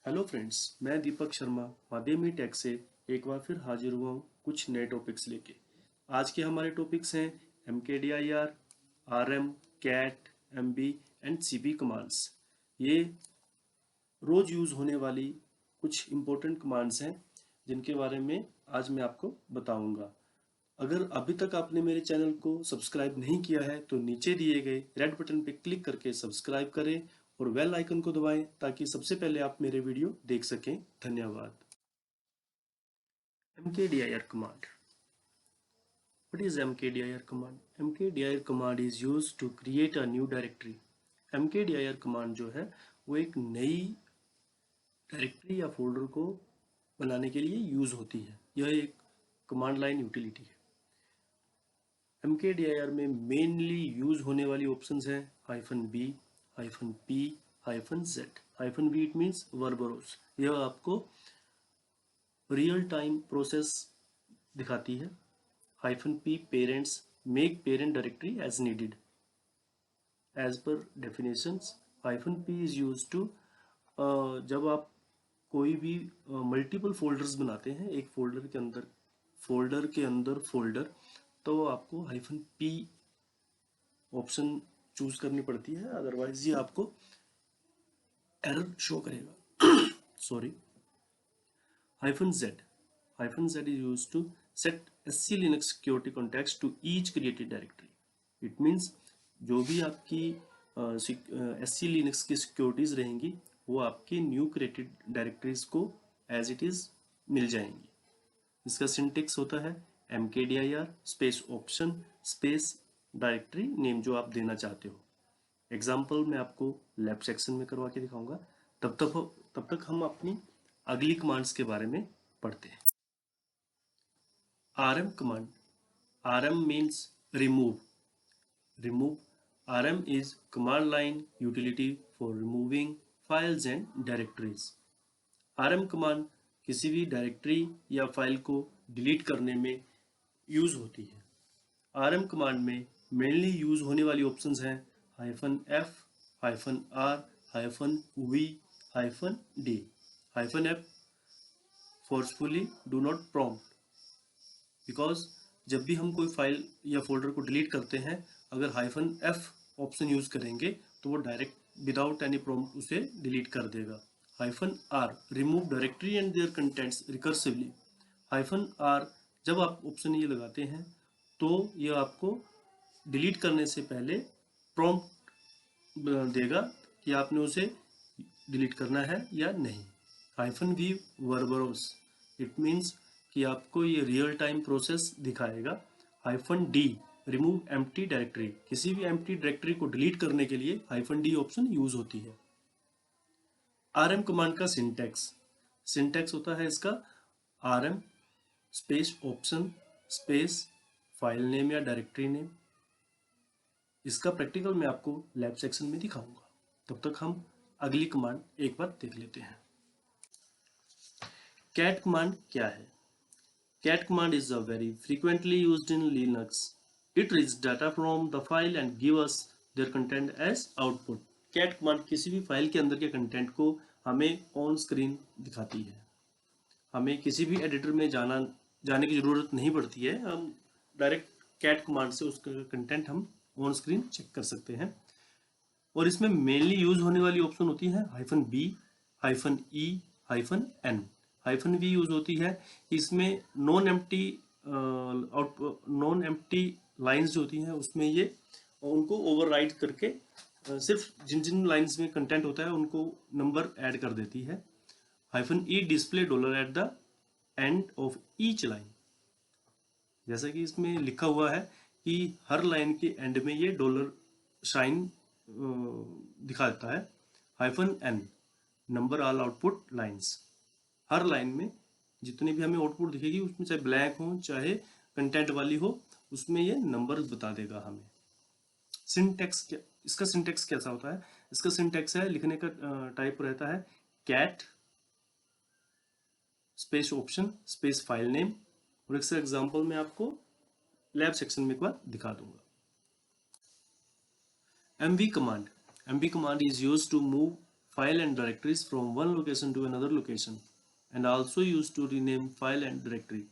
Hello friends, मैं Deepak Sharma माध्यमी take से एक बार फिर हाजिर हुआ हूँ कुछ नए टॉपिक्स लेके। आज के हमारे टॉपिक्स हैं MKDIR, RM, cat, MB and CP commands. ये रोज यूज़ होने वाली कुछ इम्पोर्टेंट कमांड्स हैं जिनके बारे में आज मैं आपको बताऊंगा। अगर अभी तक आपने मेरे चैनल को सब्सक्राइब नहीं किया है तो नीचे दिए गए रेड बटन पर क्लिक करके सब्सक्राइब करें और बेल आइकन को दबाएं ताकि सबसे पहले आप मेरे वीडियो देख सकें। धन्यवाद। MKDIR command. What is MKDIR command? MKDIR command is used to create a new directory. MKDIR command जो है वो एक नई डायरेक्टरी या फोल्डर को बनाने के लिए यूज होती है। यह एक कमांड लाइन यूटिलिटी है। MKDIR में मेनली यूज होने वाली ऑप्शंस हैं -b, -p, -z। -v it means verbose. यह आपको रियल टाइम प्रोसेस दिखाती है। -p parents make parent directory as needed as per definitions. -p is use to जब आप कोई भी मल्टीपल फोल्डर्स बनाते हैं एक फोल्डर के अंदर फोल्डर, तो आपको -p ऑप्शन चूज करनी पड़ती है, अदरवाइज ये आपको एरर शो करेगा। Sorry. -z is used to set SC Linux security context to each created directory. It means जो भी आपकी SC Linux की सिक्योरिटीज रहेंगी वो आपकी न्यू क्रिएटेड डायरेक्टरीज को एज इट इज मिल जाएंगी। इसका सिंटेक्स होता है MKDIR space option space directory name जो आप देना चाहते हो। एग्जाम्पल मैं आपको लैब सेक्शन में करवा के दिखाऊंगा। तब तक हम अपनी अगली कमांड्स के बारे में पढ़ते हैं। RM command. RM means remove. RM is command line utility for removing files and directories. RM command किसी भी डायरेक्टरी या फाइल को डिलीट करने में यूज होती है। RM command में मेनली यूज होने वाली ऑप्शंस हैं -f, -r, -v, -d। -f forcefully do not prompt, because जब भी हम कोई फाइल या फोल्डर को डिलीट करते हैं अगर -f ऑप्शन यूज करेंगे तो वो डायरेक्ट विदाउट एनी प्रॉम्प्ट उसे डिलीट कर देगा। -r remove directory and their contents recursively. -r जब आप ऑप्शन ये लगाते हैं तो ये आपको डिलीट करने से पहले प्रॉम्प्ट देगा कि आपने उसे डिलीट करना है या नहीं। -v वर्बरोस इट मीन्स कि आपको ये रियल टाइम प्रोसेस दिखाएगा। -d रिमूव एम्प्टी डायरेक्टरी, किसी भी एम्प्टी डायरेक्टरी को डिलीट करने के लिए -d ऑप्शन यूज होती है। RM कमांड का सिंटैक्स होता है इसका RM space option space file name या डायरेक्टरी नेम। इसका प्रैक्टिकल मैं आपको लैब सेक्शन में दिखाऊंगा। तब तक हम अगली कमांड एक बार देख लेते हैं। कैट कमांड क्या है? Cat command is a very frequently used in Linux. It reads data from the file and gives us their content as output. Cat command किसी भी फाइल के अंदर के कंटेंट को हमें ऑन स्क्रीन दिखाती है। हमें किसी भी एडिटर में जाने की ज़रूरत नहीं पड़ती है। हम डायरेक्ट कैट कमांड से उसका कंटेंट हम ऑन स्क्रीन चेक कर सकते हैं। और इसमें मेनली यूज होने वाली ऑप्शन होती है -b, -e, -n। -v use होती है इसमें नॉन एम्प्टी लाइंस जो होती हैं उसमें ये उनको ओवरराइड करके सिर्फ जिन जिन लाइंस में कंटेंट होता है उनको नंबर ऐड कर देती है। -e display dollar at the end of each line, जैसा कि इसमें लिखा हुआ है कि हर लाइन के एंड में ये डॉलर साइन दिखा देता है। -n number all output lines, हर लाइन में जितनी भी हमें आउटपुट दिखेगी उसमें चाहे ब्लैंक हो चाहे कंटेंट वाली हो उसमें ये नंबर बता देगा हमें। सिंटेक्स क्या, इसका सिंटेक्स कैसा होता है? इसका सिंटेक्स है, लिखने का टाइप रहता है cat space option space file name. और इसका एग्जांपल मैं आपको लैब सेक्शन में एक बार दिखा दूंगा। MV command is used to move file and directories from one location to another location and also used to rename file and directory.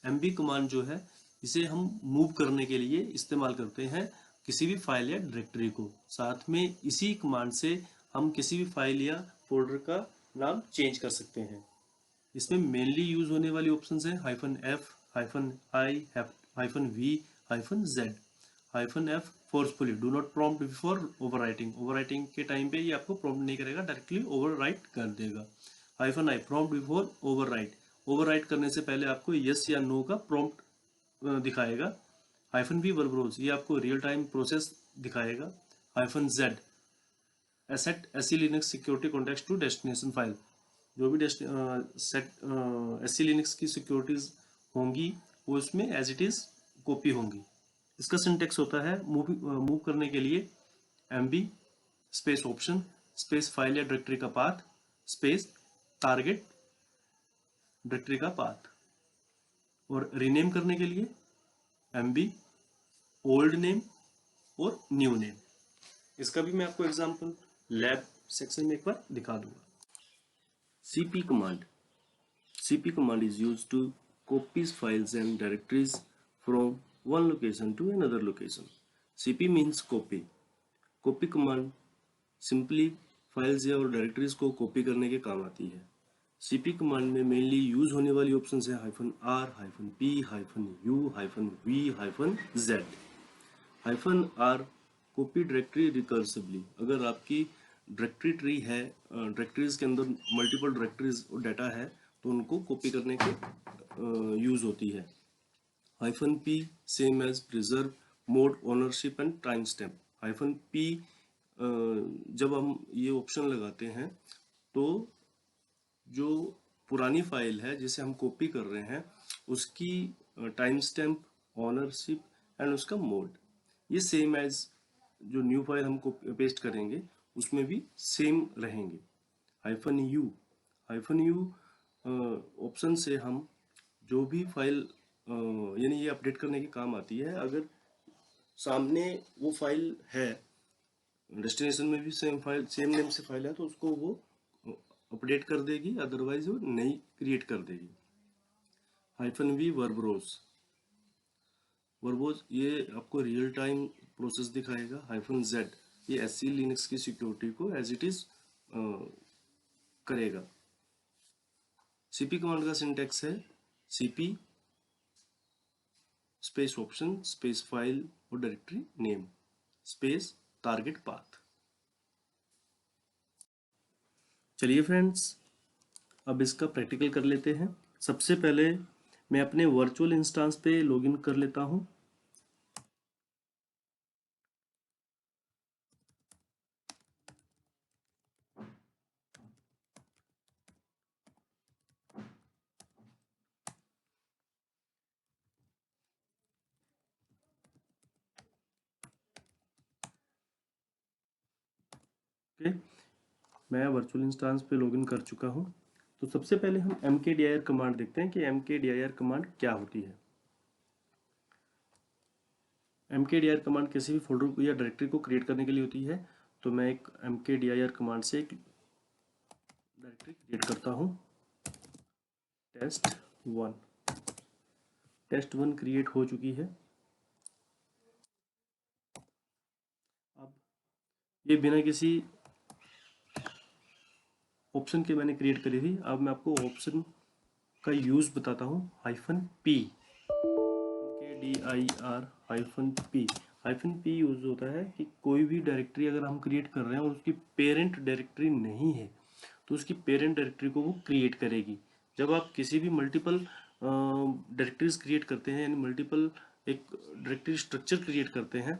mb command जो है इसे हम मूव करने के लिए इस्तेमाल करते हैं किसी भी फाइल या डायरेक्टरी को। साथ में इसी कमांड से हम किसी भी फाइल या फोल्डर का नाम चेंज कर सकते हैं। इसमें मेनली यूज होने वाली ऑप्शंस हैं -f, -i, -v, -z। -f forcefully do not prompt before overwriting, overwriting के टाइम पे ये आपको प्रॉम्प्ट नहीं करेगा, डायरेक्टली ओवरराइट कर देगा। -i prompt before overwrite, overwrite करने से पहले आपको यस या नो का प्रॉम्प्ट दिखाएगा। -v वर्बरोज, ये आपको रियल टाइम प्रोसेस दिखाएगा। -z set SE Linux security context to destination file, जो भी एससी लिनक्स की सिक्योरिटीज होंगी वो इसमें एज इट इज कॉपी होंगी। इसका सिंटेक्स होता है मूव करने के लिए mb space option space file या डायरेक्टरी का पाथ स्पेस टारगेट डायरेक्टरी का पाथ, और रीनेम करने के लिए mb ओल्ड नेम और न्यू नेम। इसका भी मैं आपको एग्जांपल लैब सेक्शन में एक बार दिखा दूंगा। cp command, cp command is used to copies files and directories from one location to another location. cp means copy. copy command simply files या और डायरेक्टरीज को कॉपी करने के काम आती है। cp कमांड में मेनली यूज होने वाली ऑप्शन है -r, -p, -u, -v, -z। -r copy directory recursively, अगर आपकी डायरेक्टरी ट्री है, डायरेक्टरीज के अंदर मल्टीपल डायरेक्टरीज और डाटा है तो उनको कॉपी करने के यूज होती है। -p same as preserve mode ownership and time stamp. -p जब हम ये ऑप्शन लगाते हैं तो जो पुरानी फाइल है जिसे हम कॉपी कर रहे हैं उसकी टाइम स्टैम्प, ओनरशिप एंड उसका मोड ये सेम एज जो न्यू फाइल हम पेस्ट करेंगे उसमें भी सेम रहेंगे। -u ऑप्शन से हम जो भी फाइल यानी ये अपडेट करने के काम आती है। अगर सामने वो फाइल है, डेस्टिनेशन में भी सेम फाइल सेम नेम से फाइल है तो उसको वो अपडेट कर देगी, अदरवाइज वो नई क्रिएट कर देगी। -v वर्बरोज, वर्बोज ये आपको रियल टाइम प्रोसेस दिखाएगा। -z ये एससी लिनक्स की सिक्योरिटी को एज इट इज करेगा। cp कमांड का सिंटेक्स है cp space option space file और directory name space target path. चलिए फ्रेंड्स, अब इसका प्रैक्टिकल कर लेते हैं। सबसे पहले मैं अपने वर्चुअल इंस्टेंस पे लॉगिन कर लेता हूं। ओके, मैं वर्चुअल इंस्टेंस पे लॉगिन कर चुका हूं। तो सबसे पहले हम mkdir कमांड देखते हैं कि mkdir कमांड क्या होती है। mkdir कमांड किसी भी फोल्डर को या डायरेक्टरी को क्रिएट करने के लिए होती है। तो मैं एक mkdir कमांड से एक डायरेक्टरी क्रिएट करता हूं, test1। test1 क्रिएट हो चुकी है। अब ये बिना किसी ऑप्शन के मैंने क्रिएट करी थी। अब मैं आपको ऑप्शन का यूज बताता हूँ। -p -p यूज होता है कि कोई भी डायरेक्टरी अगर हम क्रिएट कर रहे हैं और उसकी पेरेंट डायरेक्टरी नहीं है तो उसकी पेरेंट डायरेक्टरी को वो क्रिएट करेगी। जब आप किसी भी मल्टीपल डायरेक्टरीज क्रिएट करते हैं यानी मल्टीपल एक डायरेक्टरी स्ट्रक्चर क्रिएट करते हैं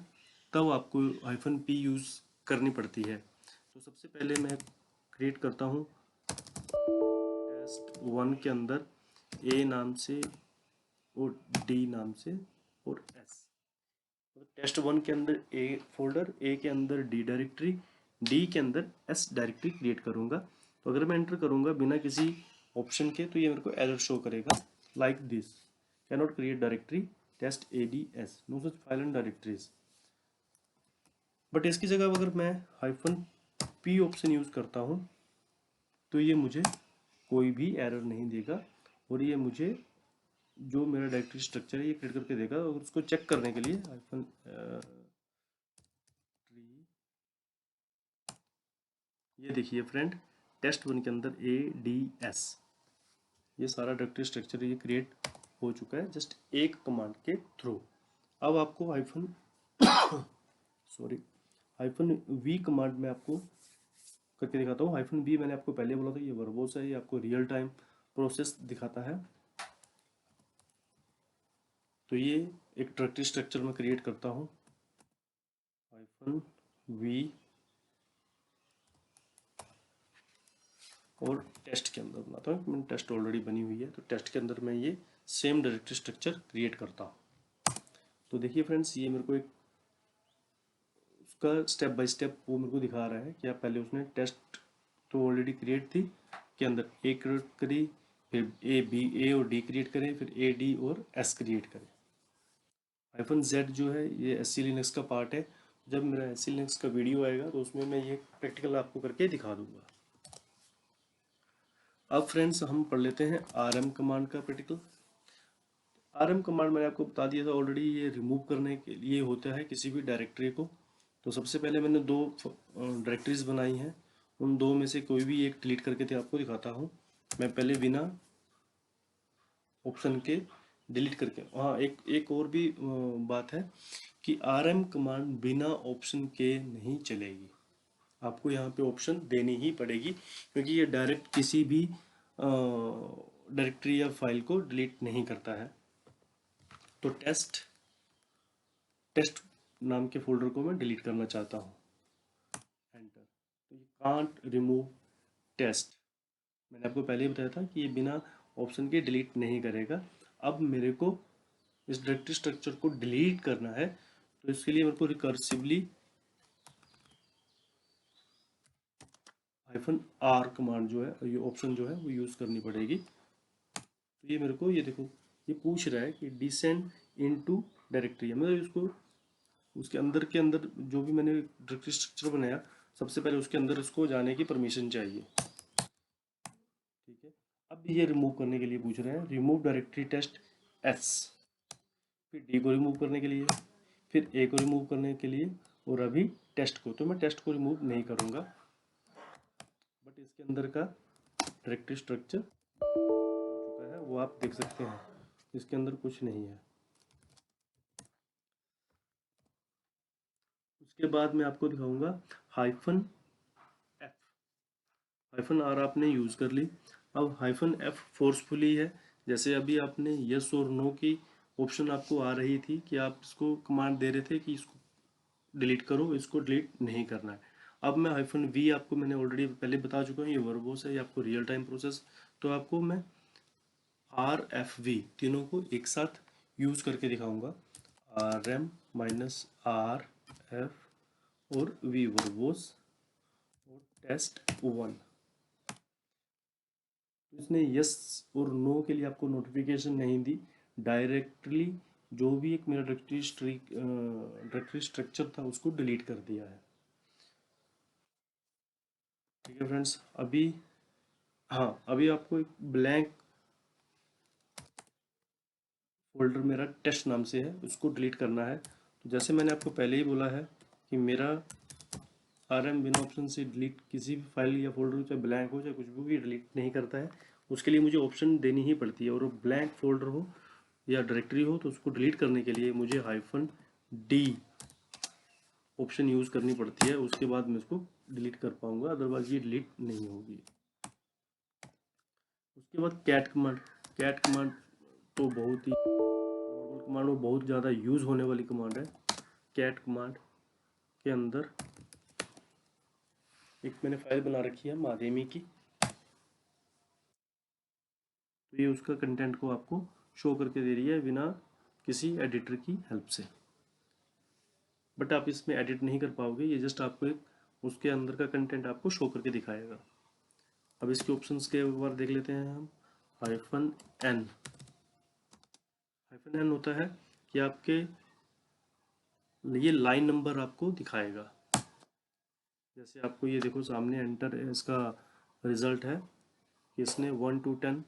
तब आपको -p यूज करनी पड़ती है। तो सबसे पहले मैं क्रिएट करता हूँ test1 के अंदर a नाम से और d नाम से और s। test1 के अंदर a फोल्डर, a के अंदर d डायरेक्टरी, d के अंदर s डायरेक्टरी क्रिएट करूंगा। तो अगर मैं एंटर करूंगा बिना किसी ऑप्शन के तो ये मेरे को एरर शो करेगा like this, cannot create directory test ads, no such file and directories. But इसकी जगह अगर मैं P ऑप्शन यूज़ करता हूँ तो ये मुझे कोई भी एरर नहीं देगा और ये मुझे जो मेरा डायरेक्टरी स्ट्रक्चर है ये क्रिएट करके देगा। और उसको चेक करने के लिए हाइफन ये देखिए फ्रेंड, test1 के अंदर ADS ये सारा डायरेक्टरी स्ट्रक्चर ये क्रिएट हो चुका है जस्ट एक कमांड के थ्रू। अब आपको V कमांड में आपको करके दिखाता हूँ। -V मैंने आपको पहले बोला था ये वर्बोस है, ये आपको रियल टाइम प्रोसेस दिखाता है। तो ये एक डायरेक्टरी स्ट्रक्चर में क्रिएट करता हूँ -V और टेस्ट के अंदर बनाता हूँ। मैंने टेस्ट ऑलरेडी बनी हुई है तो टेस्ट के अंदर मैं ये सेम डायरेक्टरी स्ट्रक्चर क्रिएट करता हूँ। तो देखिए फ्रेंड्स, ये मेरे को एक उसका स्टेप बाय स्टेप वो मेरे को दिखा रहा है कि आप पहले उसने टेस्ट तो ऑलरेडी क्रिएट थी के अंदर ए क्रिएट करी, फिर ए और डी क्रिएट करें, फिर ए डी और एस क्रिएट करें। -Z जो है ये SC लिनक्स का पार्ट है। जब मेरा SC लिनक्स का वीडियो आएगा तो उसमें मैं ये प्रैक्टिकल आपको करके दिखा दूंगा। अब फ्रेंड्स हम पढ़ लेते हैं RM कमांड का प्रैक्टिकल। RM कमांड मैंने आपको बता दिया था ऑलरेडी, ये रिमूव करने के लिए होता है किसी भी डायरेक्टरी को। तो सबसे पहले मैंने दो डायरेक्टरीज बनाई हैं, उन दो में से कोई भी एक डिलीट करके आपको दिखाता हूँ। मैं पहले बिना ऑप्शन के डिलीट करके, हाँ एक और भी बात है कि RM कमांड बिना ऑप्शन के नहीं चलेगी। आपको यहाँ पे ऑप्शन देनी ही पड़ेगी क्योंकि ये डायरेक्ट किसी भी डायरेक्टरी या फाइल को डिलीट नहीं करता है। तो टेस्ट नाम के फोल्डर को मैं डिलीट करना चाहता हूँ, एंटर। तो ये कांट रिमूव टेस्ट, मैंने आपको पहले ही बताया था कि ये बिना ऑप्शन के डिलीट नहीं करेगा। अब मेरे को इस डायरेक्टरी स्ट्रक्चर को डिलीट करना है तो इसके लिए मेरे को रिकर्सिवली -R कमांड जो है, ये ऑप्शन जो है वो यूज़ करनी पड़ेगी। तो ये मेरे को, ये देखो, ये पूछ रहा है कि डिसेंड इनटू डायरेक्टरी, मतलब इसको उसके अंदर के अंदर जो भी मैंने डायरेक्टरी स्ट्रक्चर बनाया सबसे पहले उसके अंदर इसको जाने की परमिशन चाहिए। ठीक है, अब ये रिमूव करने के लिए पूछ रहे हैं रिमूव डायरेक्टरी टेस्ट S, फिर D को रिमूव करने के लिए, फिर A को रिमूव करने के लिए, और अभी टेस्ट को। तो मैं टेस्ट को रिमूव नहीं करूँगा, बट इसके अंदर का डायरेक्टरी स्ट्रक्चर हो चुका है वो आप देख सकते हैं, इसके अंदर कुछ नहीं है। उसके बाद मैं आपको दिखाऊंगा -F, -R आपने यूज़ कर ली। अब -F फोर्सफुली है, जैसे अभी आपने यस और नो की ऑप्शन आपको आ रही थी कि आप इसको कमांड दे रहे थे कि इसको डिलीट करो, इसको डिलीट नहीं करना है। अब मैं -V आपको मैंने ऑलरेडी पहले बता चुका हूँ, ये वर्बोस है, ये आपको रियल टाइम प्रोसेस। तो आपको मैं RFV तीनों को एक साथ यूज़ करके दिखाऊंगा। RM -RF और V वर्बोस और test1। तो इसने यस और नो के लिए आपको नोटिफिकेशन नहीं दी, डायरेक्टली जो भी एक मेरा डायरेक्टरी स्ट्रक्चर था उसको डिलीट कर दिया है। ठीक है फ्रेंड्स, अभी हाँ, अभी आपको एक ब्लैंक फोल्डर मेरा टेस्ट नाम से है उसको डिलीट करना है। तो जैसे मैंने आपको पहले ही बोला है कि मेरा RM बिना ऑप्शन से डिलीट किसी भी फाइल या फोल्डर चाहे ब्लैंक हो चाहे कुछ भी डिलीट नहीं करता है। उसके लिए मुझे ऑप्शन देनी ही पड़ती है, और वो ब्लैंक फोल्डर हो या डायरेक्टरी हो तो उसको डिलीट करने के लिए मुझे -D ऑप्शन यूज़ करनी पड़ती है। उसके बाद मैं उसको डिलीट कर पाऊंगा, अदरवाइज ये डिलीट नहीं होगी। उसके बाद कैट कमांड तो बहुत ही नॉर्मल कमांड, वो बहुत ज़्यादा यूज़ होने वाली कमांड है। कैट कमांड के अंदर एक मैंने फाइल बना रखी है माध्यमी की, तो ये उसका कंटेंट को आपको शो करके दे रही है बिना किसी एडिटर की हेल्प से। बट आप इसमें एडिट नहीं कर पाओगे, ये जस्ट आपको एक उसके अंदर का कंटेंट आपको शो करके दिखाएगा। अब इसके ऑप्शंस के बार देख लेते हैं हम। -N होता है कि आपके ये लाइन नंबर आपको दिखाएगा, जैसे आपको ये देखो सामने एंटर इसका रिजल्ट है, इसने 1 to 10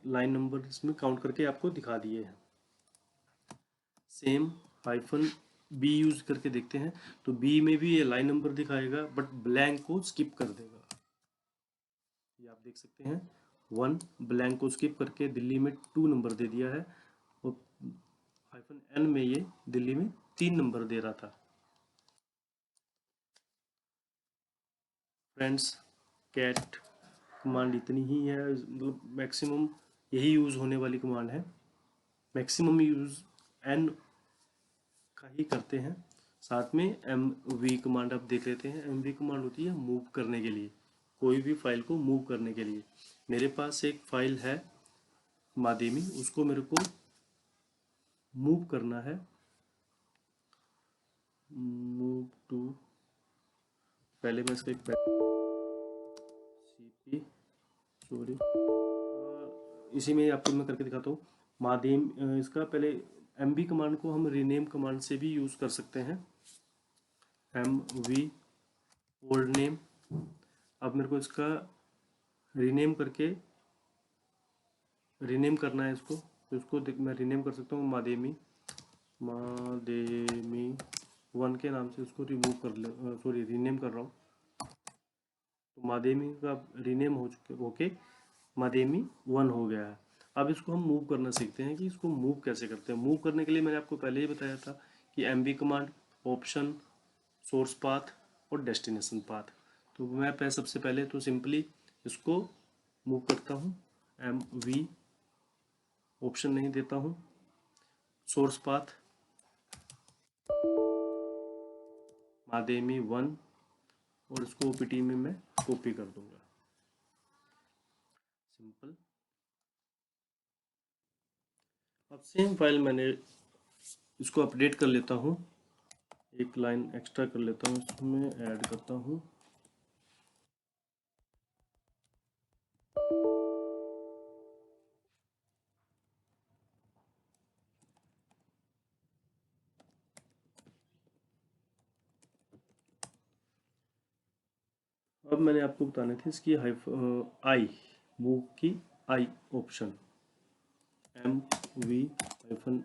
लाइन नंबर इसमें काउंट करके आपको दिखा दिए हैं। सेम हाइफन बी यूज करके देखते हैं, तो बी में भी ये लाइन नंबर दिखाएगा बट ब्लैंक को स्किप कर देगा। ये आप देख सकते हैं 1 ब्लैंक को स्किप करके दिल्ली में 2 नंबर दे दिया है, और हाइफन एन में ये दिल्ली में 3 नंबर दे रहा था। फ्रेंड्स, कैट कमांड इतनी ही है, मतलब मैक्सिमम यही यूज़ होने वाली कमांड है। मैक्सिमम यूज़ एन का ही करते हैं। साथ में एम वी कमांड आप देख लेते हैं। एम वी कमांड होती है मूव करने के लिए, कोई भी फाइल को मूव करने के लिए। मेरे पास एक फाइल है माध्यमी, उसको मेरे को मूव करना है। मूव टू, पहले मैं इसका एक सीपी सॉरी इसी में आपको मैं करके दिखाता हूँ। माध्यम इसका पहले एम वी कमांड को हम रीनेम कमांड से भी यूज़ कर सकते हैं। एम वी ओल्ड नेम, अब मेरे को इसका रीनेम करके रीनेम करना है इसको, तो इसको मैं रीनेम कर सकता हूँ माध्यमी माध्यमी 1 के नाम से उसको रिमूव कर ले, सॉरी रीनेम कर रहा हूँ। तो माध्यमी का रीनेम हो चुके होके माध्यमी 1 हो गया है। अब इसको हम मूव करना सीखते हैं कि इसको मूव कैसे करते हैं। मूव करने के लिए मैंने आपको पहले ही बताया था कि M V command, option, source path और डेस्टिनेशन पाथ। तो मैं सबसे पहले तो सिंपली इसको मूव करता हूँ, एम वी, ऑप्शन नहीं देता हूँ, सोर्स पाथ माध्यमी 1, और इसको ओपीटी में मैं कॉपी कर दूंगा। सिंपल। अब सेम फाइल मैंने इसको अपडेट कर लेता हूँ, एक लाइन एक्स्ट्रा कर लेता हूँ, इसमें ऐड करता हूँ। अब मैंने आपको बताने थे इसकी आई मूव की I option, M V hyphen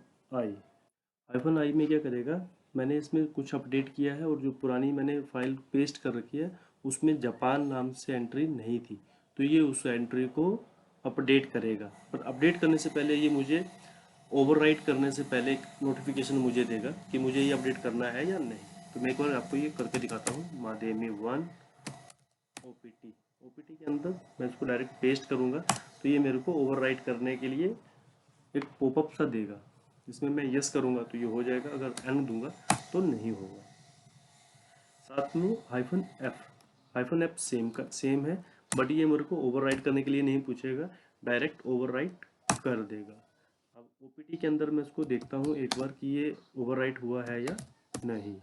I में क्या करेगा, मैंने इसमें कुछ अपडेट किया है और जो पुरानी मैंने फाइल पेस्ट कर रखी है उसमें जापान नाम से एंट्री नहीं थी, तो ये उस एंट्री को अपडेट करेगा। पर अपडेट करने से पहले ये मुझे ओवरराइट करने से पहले एक नोटिफिकेशन मुझे देगा कि मुझे ये अपडेट करना है या नहीं। तो मैं एक बार आपको ये करके दिखाता हूँ। माध्यमी 1 ओपीटी, ओपीटी के अंदर मैं इसको डायरेक्ट पेस्ट करूँगा, तो ये मेरे को ओवरराइट करने के लिए एक पॉपअप सा देगा, जिसमें मैं यस करूँगा तो ये हो जाएगा, अगर एन दूंगा तो नहीं होगा। साथ में हाइफन एफ सेम है, बट ये मेरे को ओवरराइट करने के लिए नहीं पूछेगा, डायरेक्ट ओवरराइट कर देगा। अब ओपीटी के अंदर मैं इसको देखता हूँ एक बार कि ये ओवरराइट हुआ है या नहीं।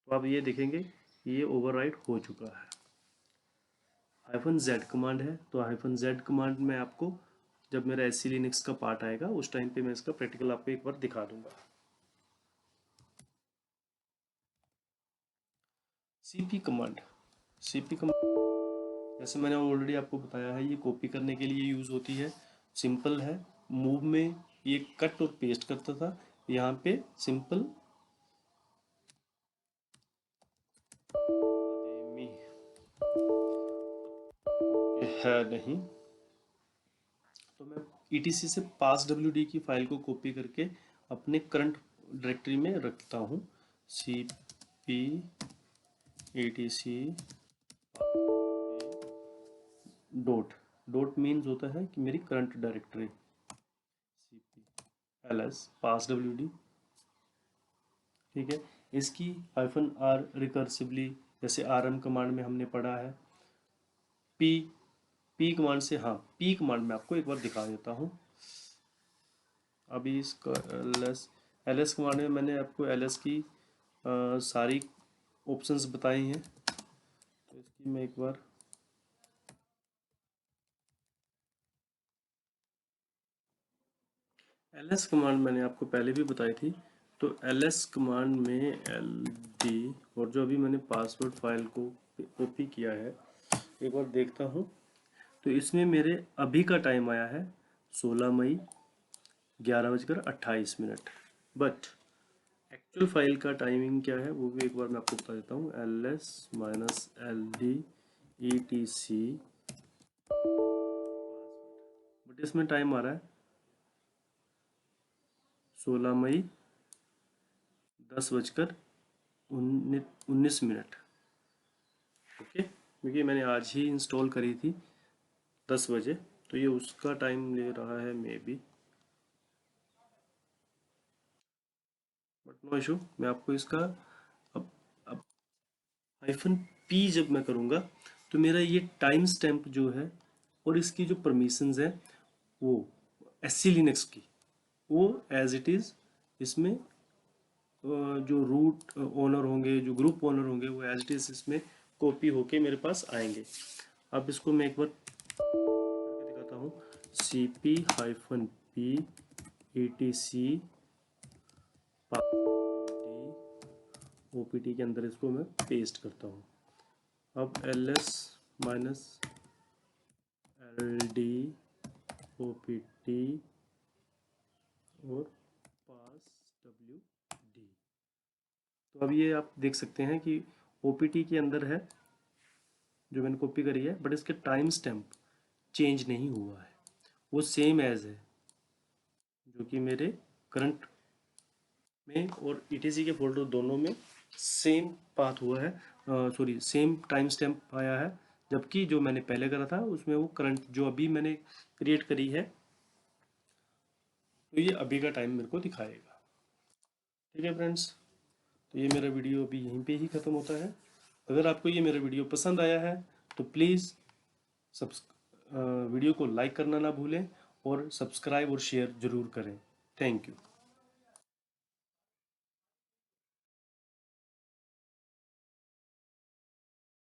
तो आप ये देखेंगे कि ये ओवरराइट हो चुका है। हाइफन जेड कमांड है, तो हाइफन जेड कमांड में आपको जब मेरा एससी लिनक्स का पार्ट आएगा उस टाइम पे मैं इसका प्रैक्टिकल आपको एक बार दिखा दूंगा। सीपी कमांड, सीपी कमांड जैसे मैंने ऑलरेडी आपको बताया है, ये कॉपी करने के लिए यूज होती है। सिंपल है, मूव में ये कट और पेस्ट करता था, यहाँ पे सिंपल है नहीं, तो मैं ईटीसी से पास डब्ल्यूडी की फाइल को कॉपी करके अपने करंट डायरेक्टरी में रखता हूँ। C P ETC dot, dot means होता है कि मेरी current directory, C P L S pass WD, ठीक है। इसकी हाइफन आर रिकर्सिवली, जैसे आरएम कमांड में हमने पढ़ा है। पी पी कमांड से, हाँ पी कमांड में आपको एक बार दिखा देता हूँ। अभी इसका एल एस कमांड में मैंने आपको एल एस की सारी ऑप्शंस बताई हैं, तो इसकी मैं एक बार एल एस कमांड मैंने आपको पहले भी बताई थी, तो ls कमांड में ld और जो अभी मैंने पासवर्ड फाइल को कॉपी किया है एक बार देखता हूँ। तो इसमें मेरे अभी का टाइम आया है 16 मई 11:28। बट एक्चुअल फाइल का टाइमिंग क्या है वो भी एक बार मैं आपको बता देता हूँ। ls-ld etc, बट इसमें टाइम आ रहा है 16 मई 10:19। ओके, क्योंकि मैंने आज ही इंस्टॉल करी थी 10 बजे, तो ये उसका टाइम ले रहा है maybe, but no issue. मैं आपको इसका अब -p जब मैं करूँगा तो मेरा ये टाइम स्टैम्प जो है और इसकी जो परमिशंस है वो SC लिनक्स की वो एज इट इज़ इसमें जो रूट ओनर होंगे, जो ग्रुप ओनर होंगे, वो एज इट इज़ इसमें कॉपी होके मेरे पास आएंगे। अब इसको मैं एक बार करके दिखाता हूँ। cp-p etc opt के अंदर इसको मैं पेस्ट करता हूँ। अब ls-ld opt और pass wd। तो अब ये आप देख सकते हैं कि opt के अंदर है जो मैंने कॉपी करी है, बट इसके टाइम स्टैम्प चेंज नहीं हुआ है, वो सेम एज है जो कि मेरे करंट में और etc के फोल्डर दोनों में सेम पाथ हुआ है, सॉरी सेम टाइम स्टैम्प आया है। जबकि जो मैंने पहले करा था उसमें वो करंट जो अभी मैंने क्रिएट करी है तो ये अभी का टाइम मेरे को दिखाएगा। ठीक है फ्रेंड्स, तो ये मेरा वीडियो अभी यहीं पे ही ख़त्म होता है। अगर आपको ये मेरा वीडियो पसंद आया है तो प्लीज़ वीडियो को लाइक करना ना भूलें और सब्सक्राइब और शेयर ज़रूर करें। Thank you.